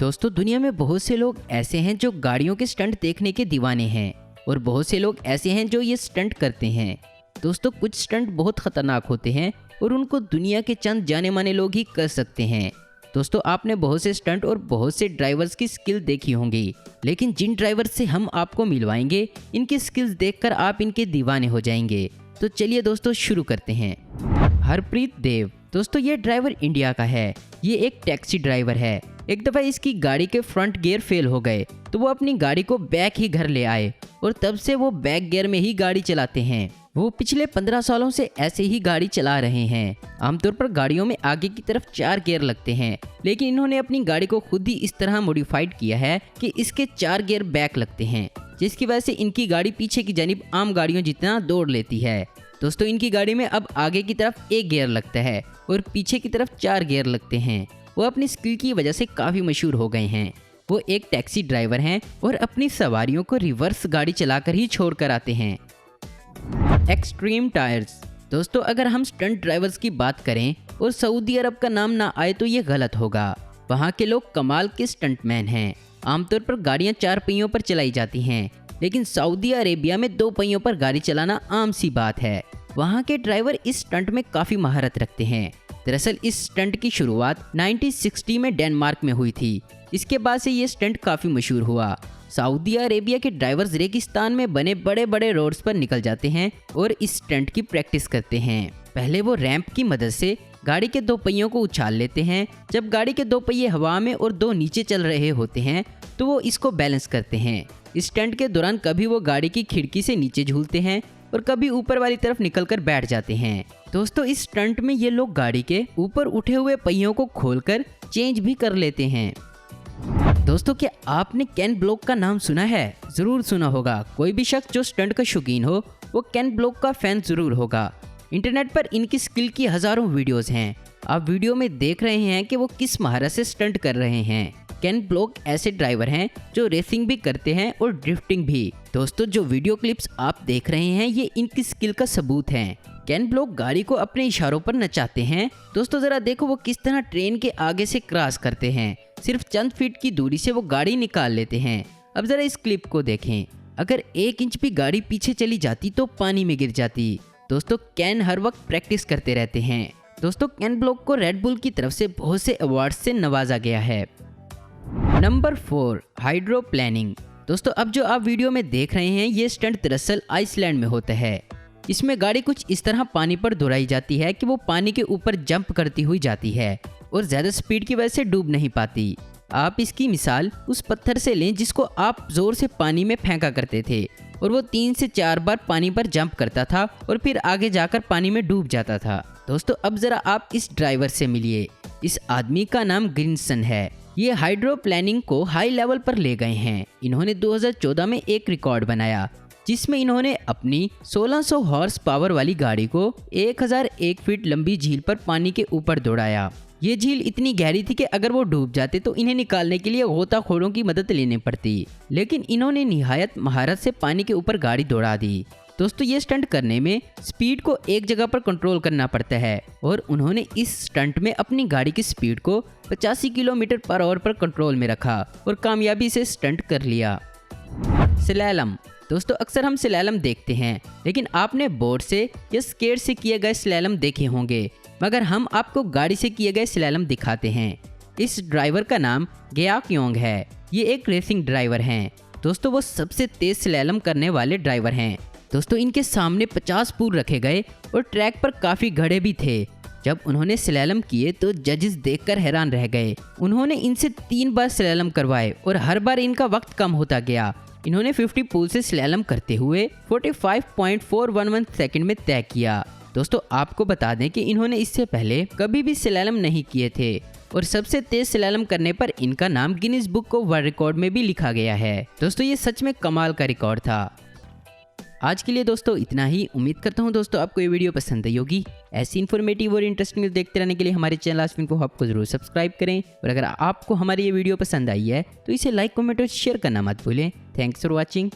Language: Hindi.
दोस्तों दुनिया में बहुत से लोग ऐसे हैं जो गाड़ियों के स्टंट देखने के दीवाने हैं और बहुत से लोग ऐसे हैं जो ये स्टंट करते हैं। दोस्तों कुछ स्टंट बहुत खतरनाक होते हैं और उनको दुनिया के चंद जाने माने लोग ही कर सकते हैं। दोस्तों आपने बहुत से स्टंट और बहुत से ड्राइवर्स की स्किल देखी होंगी, लेकिन जिन ड्राइवर से हम आपको मिलवाएंगे इनकी स्किल्स देखकर आप इनके दीवाने हो जाएंगे। तो चलिए दोस्तों शुरू करते हैं। हरप्रीत देव, दोस्तों ये ड्राइवर इंडिया का है। ये एक टैक्सी ड्राइवर है। एक दफ़ा इसकी गाड़ी के फ्रंट गियर फेल हो गए तो वो अपनी गाड़ी को बैक ही घर ले आए और तब से वो बैक गियर में ही गाड़ी चलाते हैं। वो पिछले 15 सालों से ऐसे ही गाड़ी चला रहे हैं। आमतौर पर गाड़ियों में आगे की तरफ 4 गियर लगते हैं, लेकिन इन्होंने अपनी गाड़ी को खुद ही इस तरह मॉडिफाइड किया है कि इसके 4 गियर बैक लगते हैं, जिसकी वजह से इनकी गाड़ी पीछे की जानिब आम गाड़ियों जितना दौड़ लेती है। दोस्तों इनकी गाड़ी में अब आगे की तरफ 1 गियर लगता है और पीछे की तरफ 4 गियर लगते हैं। वो अपनी स्किल की वजह से काफ़ी मशहूर हो गए हैं। वो एक टैक्सी ड्राइवर हैं और अपनी सवारियों को रिवर्स गाड़ी चलाकर ही छोड़ कर आते हैं। एक्सट्रीम टायर्स, दोस्तों अगर हम स्टंट ड्राइवर्स की बात करें और सऊदी अरब का नाम ना आए तो ये गलत होगा। वहाँ के लोग कमाल के स्टंटमैन हैं। आमतौर पर गाड़ियाँ 4 पहियों पर चलाई जाती हैं, लेकिन सऊदी अरेबिया में 2 पहियों पर गाड़ी चलाना आम सी बात है। वहाँ के ड्राइवर इस स्टंट में काफ़ी महारत रखते हैं। दरअसल इस स्टंट की शुरुआत 1960 में डेनमार्क में हुई थी। इसके बाद से ये स्टंट काफ़ी मशहूर हुआ। सऊदी अरेबिया के ड्राइवर्स रेगिस्तान में बने बड़े बड़े रोड्स पर निकल जाते हैं और इस स्टंट की प्रैक्टिस करते हैं। पहले वो रैंप की मदद से गाड़ी के 2 पहियों को उछाल लेते हैं। जब गाड़ी के 2 पहिए हवा में और 2 नीचे चल रहे होते हैं तो वो इसको बैलेंस करते हैं। इस स्टंट के दौरान कभी वो गाड़ी की खिड़की से नीचे झूलते हैं और कभी ऊपर वाली तरफ निकलकर बैठ जाते हैं। दोस्तों इस स्टंट में ये लोग गाड़ी के ऊपर उठे हुए पहियों को खोलकर चेंज भी कर लेते हैं। दोस्तों क्या आपने केन ब्लॉक का नाम सुना है? जरूर सुना होगा। कोई भी शख्स जो स्टंट का शौकीन हो वो केन ब्लॉक का फैन जरूर होगा। इंटरनेट पर इनकी स्किल की हजारों वीडियोस हैं। आप वीडियो में देख रहे हैं कि वो किस महारत से स्टंट कर रहे हैं। केन ब्लॉक ऐसे ड्राइवर हैं जो रेसिंग भी करते हैं और ड्रिफ्टिंग भी। दोस्तों जो वीडियो क्लिप्स आप देख रहे हैं ये इनकी स्किल का सबूत हैं। केन ब्लॉक गाड़ी को अपने इशारों पर नचाते हैं। दोस्तों जरा देखो वो किस तरह ट्रेन के आगे से क्रॉस करते हैं। सिर्फ चंद फीट की दूरी से वो गाड़ी निकाल लेते हैं। अब जरा इस क्लिप को देखें। अगर 1 इंच भी गाड़ी पीछे चली जाती तो पानी में गिर जाती। दोस्तों केन हर वक्त प्रैक्टिस करते रहते हैं। दोस्तों केन ब्लॉक को रेड बुल की तरफ से बहुत से अवार्ड्स से नवाजा गया है। Number 4, hydroplaning. दोस्तों अब जो आप वीडियो में देख रहे हैं ये स्टंट दरअसल आइसलैंड में होता है। इसमें गाड़ी कुछ इस तरह पानी पर दौड़ाई जाती है कि वो पानी के ऊपर जंप करती हुई जाती है और ज़्यादा स्पीड की वजह से डूब नहीं पाती। आप इसकी मिसाल उस पत्थर से लें जिसको आप जोर से पानी में फेंका करते थे और वो 3 से 4 बार पानी पर जंप करता था और फिर आगे जाकर पानी में डूब जाता था। दोस्तों अब ज़रा आप इस ड्राइवर से मिलिए। इस आदमी का नाम ग्रिनसन है। ये हाइड्रोप्लेनिंग को हाई लेवल पर ले गए हैं। इन्होंने 2014 में एक रिकॉर्ड बनाया जिसमें इन्होंने अपनी 1600 हॉर्स पावर वाली गाड़ी को 1001 फीट लंबी झील पर पानी के ऊपर दौड़ाया। ये झील इतनी गहरी थी कि अगर वो डूब जाते तो इन्हें निकालने के लिए गोताखोरों की मदद लेनी पड़ती, लेकिन इन्होंने निहायत महारत से पानी के ऊपर गाड़ी दौड़ा दी। दोस्तों ये स्टंट करने में स्पीड को एक जगह पर कंट्रोल करना पड़ता है और उन्होंने इस स्टंट में अपनी गाड़ी की स्पीड को 85 किलोमीटर पर आवर पर कंट्रोल में रखा और कामयाबी से स्टंट कर लिया। स्लैलम, दोस्तों अक्सर हम स्लैलम देखते हैं, लेकिन आपने बोर्ड से या स्केट से किए गए स्लैलम देखे होंगे, मगर हम आपको गाड़ी से किए गए स्लैलम दिखाते हैं। इस ड्राइवर का नाम गयाक योंग है। ये एक रेसिंग ड्राइवर हैं। दोस्तों वो सबसे तेज स्लैलम करने वाले ड्राइवर हैं। दोस्तों इनके सामने 50 पूल रखे गए और ट्रैक पर काफ़ी घड़े भी थे। जब उन्होंने स्लैलम किए तो जजेस देखकर हैरान रह गए। उन्होंने इनसे 3 बार स्लैलम करवाए और हर बार इनका वक्त कम होता गया। इन्होंने 50 पूल से स्लैलम करते हुए 45.411 सेकंड में तय किया। दोस्तों आपको बता दें कि इन्होंने इससे पहले कभी भी स्लैलम नहीं किए थे और सबसे तेज स्लैलम करने पर इनका नाम Guinness book of world record में भी लिखा गया है। दोस्तों ये सच में कमाल का रिकॉर्ड था। आज के लिए दोस्तों इतना ही। उम्मीद करता हूँ दोस्तों आपको ये वीडियो पसंद आई होगी। ऐसी इन्फॉर्मेटिव और इंटरेस्टिंग देखते रहने के लिए हमारे चैनल आस्विन को आपको जरूर सब्सक्राइब करें और अगर आपको हमारी ये वीडियो पसंद आई है तो इसे लाइक, कमेंट और शेयर करना मत भूलें। Thanks for watching.